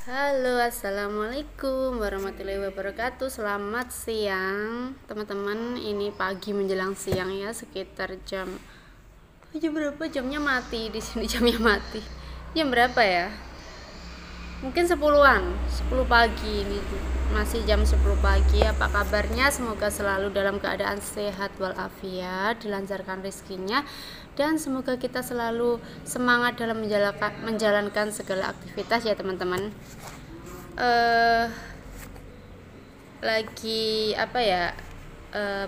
Halo, assalamualaikum warahmatullahi wabarakatuh. Selamat siang, teman-teman. Ini pagi menjelang siang ya, sekitar jam berapa? Jamnya mati di sini, jamnya mati. Jam berapa ya? Mungkin 10-an, 10 pagi ini. Masih jam 10 pagi. Apa kabarnya? Semoga selalu dalam keadaan sehat walafiat, dilancarkan rezekinya, dan semoga kita selalu semangat dalam menjalankan segala aktivitas ya, teman-teman. Lagi apa ya,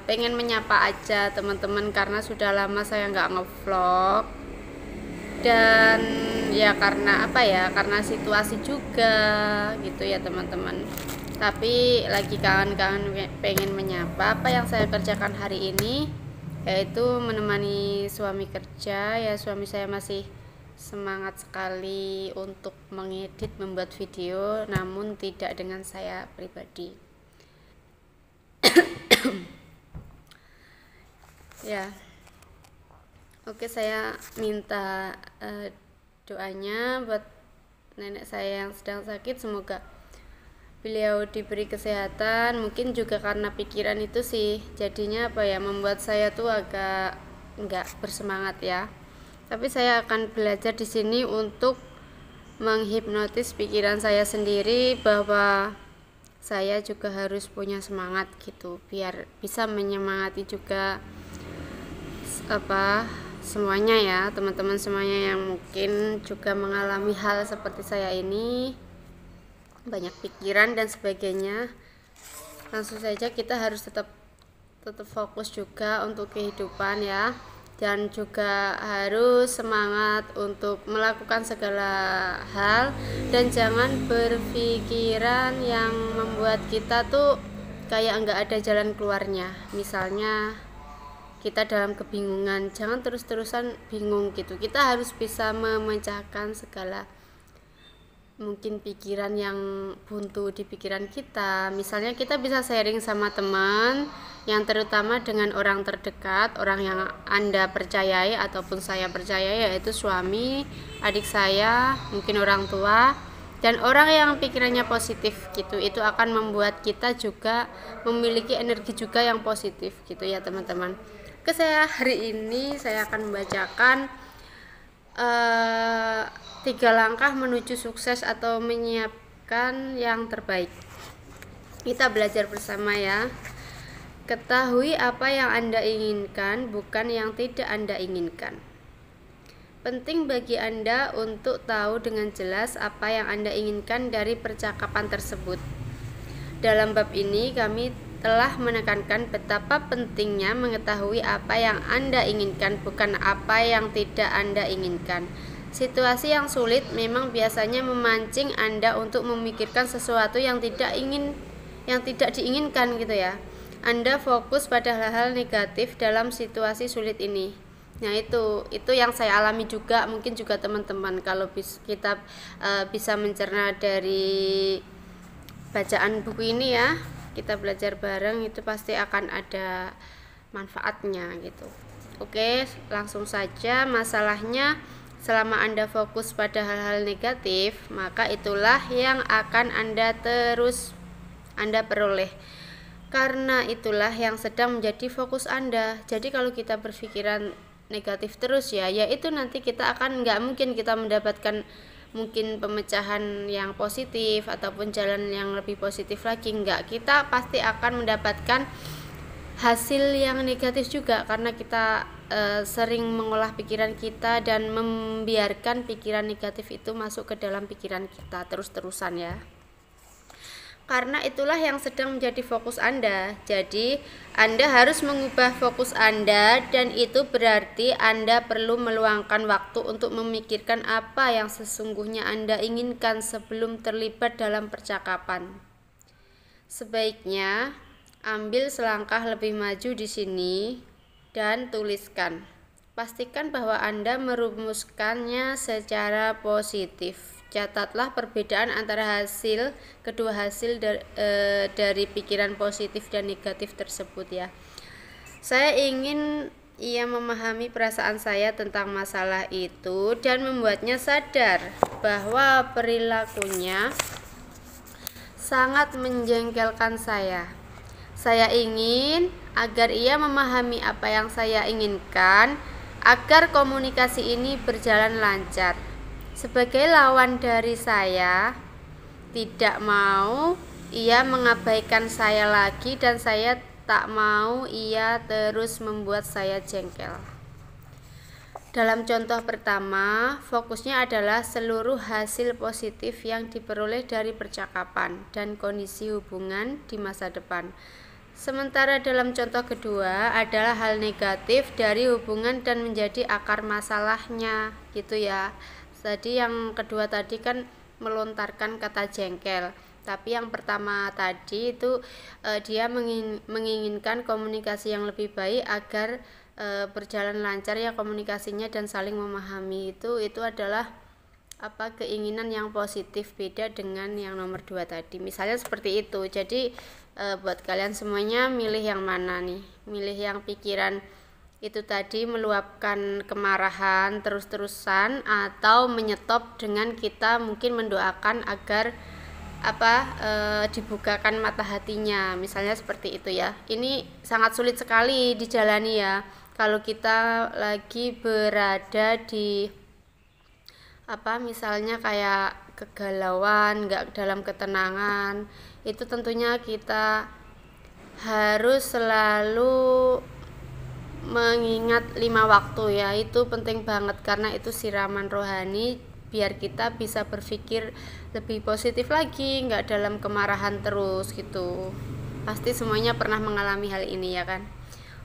pengen menyapa aja teman-teman karena sudah lama saya nggak ngevlog, dan ya karena apa ya, karena situasi juga gitu ya teman-teman. Tapi lagi kangen-kangen pengen menyapa. Apa yang saya kerjakan hari ini yaitu menemani suami kerja ya. Suami saya masih semangat sekali untuk mengedit, membuat video, namun tidak dengan saya pribadi ya. Oke, saya minta doanya buat nenek saya yang sedang sakit. Semoga beliau diberi kesehatan. Mungkin juga karena pikiran itu sih jadinya apa ya, membuat saya tuh agak nggak bersemangat ya. Tapi saya akan belajar di sini untuk menghipnotis pikiran saya sendiri bahwa saya juga harus punya semangat gitu, biar bisa menyemangati juga apa semuanya ya, teman-teman semuanya yang mungkin juga mengalami hal seperti saya ini, banyak pikiran dan sebagainya. Langsung saja, kita harus tetap fokus juga untuk kehidupan ya, dan juga harus semangat untuk melakukan segala hal, dan jangan berpikiran yang membuat kita tuh kayak nggak ada jalan keluarnya. Misalnya kita dalam kebingungan, jangan terus-terusan bingung gitu. Kita harus bisa memecahkan segala mungkin pikiran yang buntu di pikiran kita. Misalnya kita bisa sharing sama teman, yang terutama dengan orang terdekat, orang yang Anda percayai ataupun saya percaya, yaitu suami, adik saya, mungkin orang tua, dan orang yang pikirannya positif gitu. Itu akan membuat kita juga memiliki energi juga yang positif gitu ya teman-teman. Oke, hari ini saya akan membacakan 3 langkah menuju sukses atau menyiapkan yang terbaik. Kita belajar bersama ya. Ketahui apa yang Anda inginkan, bukan yang tidak Anda inginkan. Penting bagi Anda untuk tahu dengan jelas apa yang Anda inginkan dari percakapan tersebut. Dalam bab ini kami telah menekankan betapa pentingnya mengetahui apa yang Anda inginkan, bukan apa yang tidak Anda inginkan. Situasi yang sulit memang biasanya memancing Anda untuk memikirkan sesuatu yang tidak diinginkan gitu ya. Anda fokus pada hal-hal negatif dalam situasi sulit ini. Nah, itu yang saya alami juga, mungkin juga teman-teman kalau kita bisa mencerna dari bacaan buku ini ya, kita belajar bareng, itu pasti akan ada manfaatnya gitu. Oke, langsung saja. Masalahnya, selama Anda fokus pada hal-hal negatif, maka itulah yang akan Anda peroleh. Karena itulah yang sedang menjadi fokus Anda. Jadi kalau kita berpikiran negatif terus ya itu nanti kita akan nggak mungkin kita mendapatkan mungkin pemecahan yang positif ataupun jalan yang lebih positif lagi. Enggak, kita pasti akan mendapatkan hasil yang negatif juga, karena kita sering mengolah pikiran kita dan membiarkan pikiran negatif itu masuk ke dalam pikiran kita terus-terusan ya. Karena itulah yang sedang menjadi fokus Anda. Jadi Anda harus mengubah fokus Anda, dan itu berarti Anda perlu meluangkan waktu untuk memikirkan apa yang sesungguhnya Anda inginkan sebelum terlibat dalam percakapan. Sebaiknya ambil selangkah lebih maju di sini dan tuliskan. Pastikan bahwa Anda merumuskannya secara positif. Catatlah perbedaan antara kedua hasil dari pikiran positif dan negatif tersebut ya. Saya ingin ia memahami perasaan saya tentang masalah itu dan membuatnya sadar bahwa perilakunya sangat menjengkelkan saya. Saya ingin agar ia memahami apa yang saya inginkan, agar komunikasi ini berjalan lancar. Sebagai lawan dari saya, tidak mau ia mengabaikan saya lagi, dan saya tak mau ia terus membuat saya jengkel. Dalam contoh pertama, fokusnya adalah seluruh hasil positif yang diperoleh dari percakapan dan kondisi hubungan di masa depan. Sementara dalam contoh kedua adalah hal negatif dari hubungan dan menjadi akar masalahnya, gitu ya. Jadi yang kedua tadi kan melontarkan kata jengkel, tapi yang pertama tadi itu dia menginginkan komunikasi yang lebih baik agar berjalan lancar ya komunikasinya dan saling memahami. Itu adalah keinginan yang positif, beda dengan yang nomor 2 tadi. Misalnya seperti itu. Jadi buat kalian semuanya milih yang mana nih? Milih yang pikiran itu tadi meluapkan kemarahan terus-terusan, atau menyetop dengan kita mungkin mendoakan agar dibukakan mata hatinya, misalnya seperti itu ya. Ini sangat sulit sekali dijalani ya kalau kita lagi berada di misalnya kayak kegalauan, nggak dalam ketenangan. Itu tentunya kita harus selalu mengingat 5 waktu ya. Itu penting banget karena itu siraman rohani biar kita bisa berpikir lebih positif lagi, nggak dalam kemarahan terus gitu. Pasti semuanya pernah mengalami hal ini ya kan.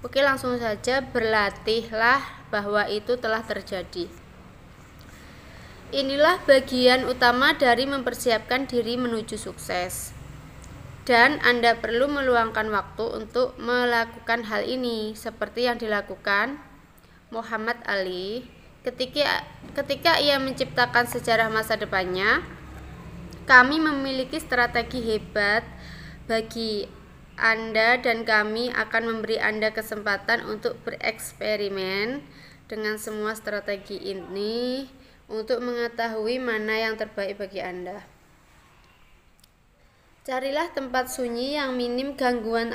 Oke, langsung saja, berlatihlah bahwa itu telah terjadi. Inilah bagian utama dari mempersiapkan diri menuju sukses. Dan Anda perlu meluangkan waktu untuk melakukan hal ini, seperti yang dilakukan Muhammad Ali ketika ia menciptakan sejarah masa depannya. Kami memiliki strategi hebat bagi Anda, dan kami akan memberi Anda kesempatan untuk bereksperimen dengan semua strategi ini untuk mengetahui mana yang terbaik bagi Anda. Carilah tempat sunyi yang minim gangguan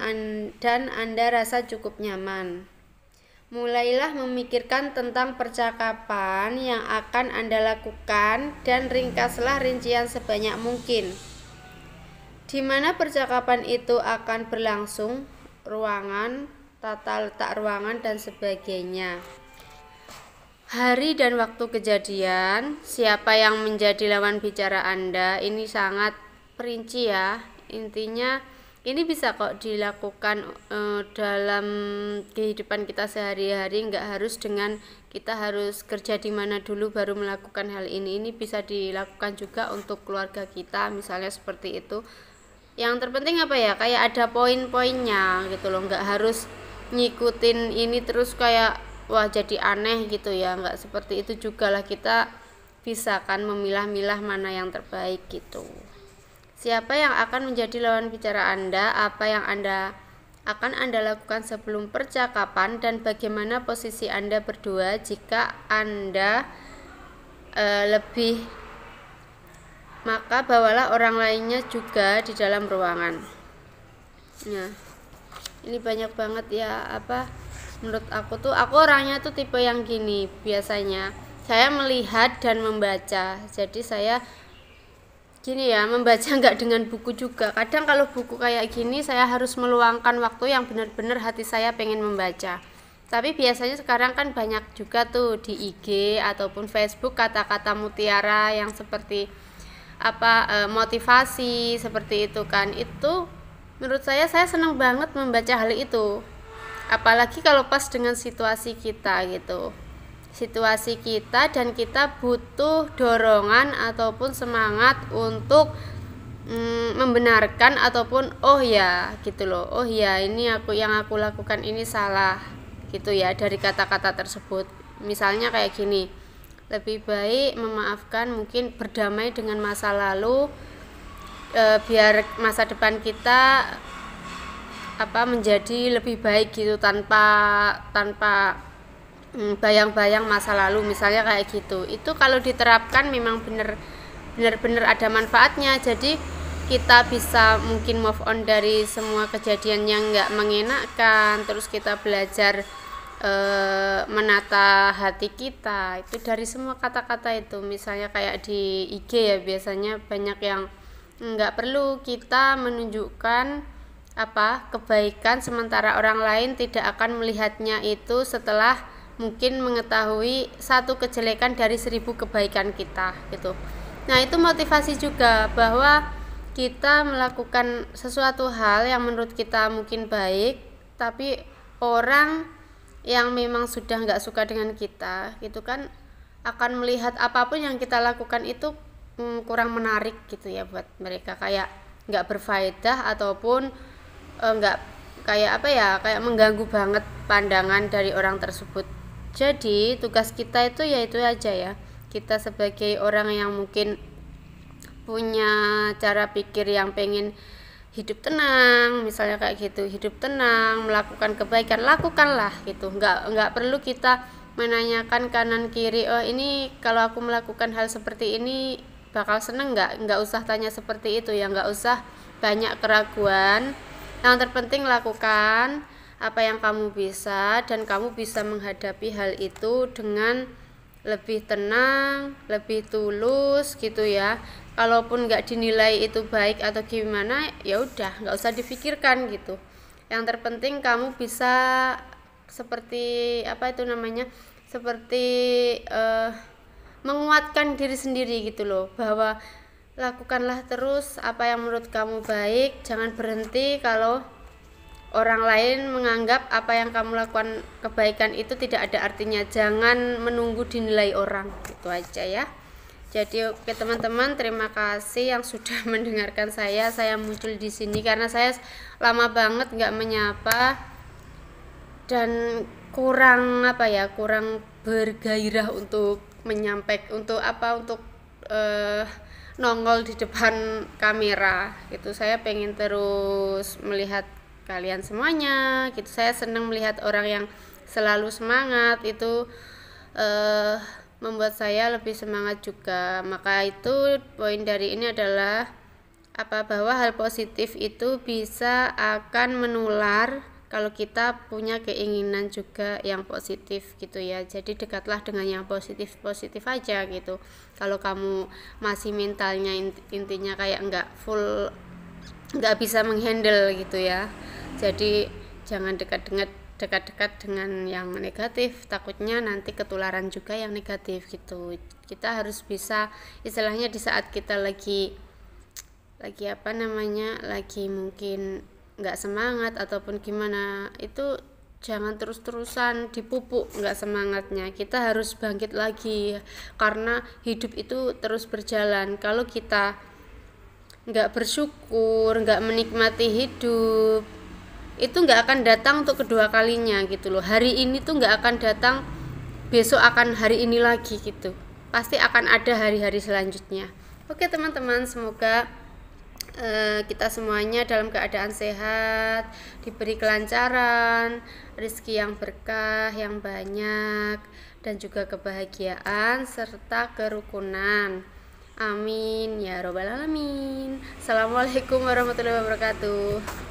dan Anda rasa cukup nyaman. Mulailah memikirkan tentang percakapan yang akan Anda lakukan dan ringkaslah rincian sebanyak mungkin. Di mana percakapan itu akan berlangsung, ruangan, tata letak ruangan, dan sebagainya. Hari dan waktu kejadian, siapa yang menjadi lawan bicara Anda, ini sangat perinci ya. Intinya ini bisa kok dilakukan dalam kehidupan kita sehari-hari, nggak harus dengan kita harus kerja di mana dulu baru melakukan hal ini. Ini bisa dilakukan juga untuk keluarga kita, misalnya seperti itu. Yang terpenting kayak ada poin-poinnya gitu loh, nggak harus ngikutin ini terus kayak wah jadi aneh gitu ya, nggak seperti itu juga lah. Kita bisa kan memilah-milah mana yang terbaik gitu. Siapa yang akan menjadi lawan bicara Anda, apa yang akan Anda lakukan sebelum percakapan, dan bagaimana posisi Anda berdua jika Anda lebih, maka bawalah orang lainnya juga di dalam ruangan. Nah, ini banyak banget ya menurut aku orangnya tuh tipe yang gini. Biasanya saya melihat dan membaca, jadi saya gini ya, membaca nggak dengan buku juga. Kadang kalau buku kayak gini saya harus meluangkan waktu yang benar-benar hati saya pengen membaca. Tapi biasanya sekarang kan banyak juga tuh di IG ataupun Facebook kata-kata mutiara yang seperti motivasi seperti itu kan. Itu menurut saya senang banget membaca hal itu, apalagi kalau pas dengan situasi kita gitu, situasi kita dan kita butuh dorongan ataupun semangat untuk membenarkan ataupun oh ya gitu loh, oh ya ini yang aku lakukan ini salah gitu ya dari kata-kata tersebut. Misalnya kayak gini, lebih baik memaafkan, mungkin berdamai dengan masa lalu, biar masa depan kita menjadi lebih baik gitu, tanpa bayang-bayang masa lalu, misalnya kayak gitu. Itu kalau diterapkan memang benar-benar ada manfaatnya. Jadi kita bisa mungkin move on dari semua kejadian yang nggak mengenakan, terus kita belajar menata hati kita itu dari semua kata-kata itu. Misalnya kayak di IG ya, biasanya banyak yang nggak perlu kita menunjukkan kebaikan, sementara orang lain tidak akan melihatnya itu setelah mungkin mengetahui satu kejelekan dari 1000 kebaikan kita gitu. Nah, itu motivasi juga bahwa kita melakukan sesuatu hal yang menurut kita mungkin baik, tapi orang yang memang sudah nggak suka dengan kita gitu kan akan melihat apapun yang kita lakukan itu kurang menarik gitu ya buat mereka, kayak nggak berfaedah ataupun nggak kayak kayak mengganggu banget pandangan dari orang tersebut. Jadi tugas kita itu yaitu aja ya, kita sebagai orang yang mungkin punya cara pikir yang pengen hidup tenang, misalnya kayak gitu, hidup tenang, melakukan kebaikan, lakukanlah gitu. Nggak perlu kita menanyakan kanan kiri, oh ini kalau aku melakukan hal seperti ini bakal seneng nggak usah tanya seperti itu ya, nggak usah banyak keraguan. Yang terpenting lakukan apa yang kamu bisa, dan kamu bisa menghadapi hal itu dengan lebih tenang, lebih tulus gitu ya. Kalaupun nggak dinilai itu baik atau gimana, ya udah nggak usah dipikirkan gitu. Yang terpenting kamu bisa seperti seperti menguatkan diri sendiri gitu loh, bahwa lakukanlah terus apa yang menurut kamu baik, jangan berhenti kalau orang lain menganggap apa yang kamu lakukan kebaikan itu tidak ada artinya. Jangan menunggu dinilai orang, gitu aja ya. Jadi oke teman-teman, terima kasih yang sudah mendengarkan saya. Saya muncul di sini karena saya lama banget nggak menyapa dan kurang bergairah untuk menyampaikan untuk nongol di depan kamera gitu. Saya pengen terus melihat kalian semuanya gitu. Saya senang melihat orang yang selalu semangat, itu membuat saya lebih semangat juga. Maka itu poin dari ini adalah bahwa hal positif itu bisa akan menular kalau kita punya keinginan juga yang positif gitu ya. Jadi dekatlah dengan yang positif aja gitu. Kalau kamu masih mentalnya intinya kayak nggak bisa menghandle gitu ya, jadi jangan dekat-dekat dengan yang negatif, takutnya nanti ketularan juga yang negatif gitu. Kita harus bisa, istilahnya di saat kita lagi mungkin nggak semangat ataupun gimana, itu jangan terus-terusan dipupuk nggak semangatnya. Kita harus bangkit lagi karena hidup itu terus berjalan. Kalau kita nggak bersyukur, nggak menikmati hidup, itu nggak akan datang untuk kedua kalinya gitu loh. Hari ini tuh nggak akan datang, besok akan hari ini lagi gitu. Pasti akan ada hari-hari selanjutnya. Oke teman-teman, semoga kita semuanya dalam keadaan sehat, diberi kelancaran, rezeki yang berkah, yang banyak, dan juga kebahagiaan serta kerukunan. Amin ya robbal alamin. Assalamualaikum warahmatullahi wabarakatuh.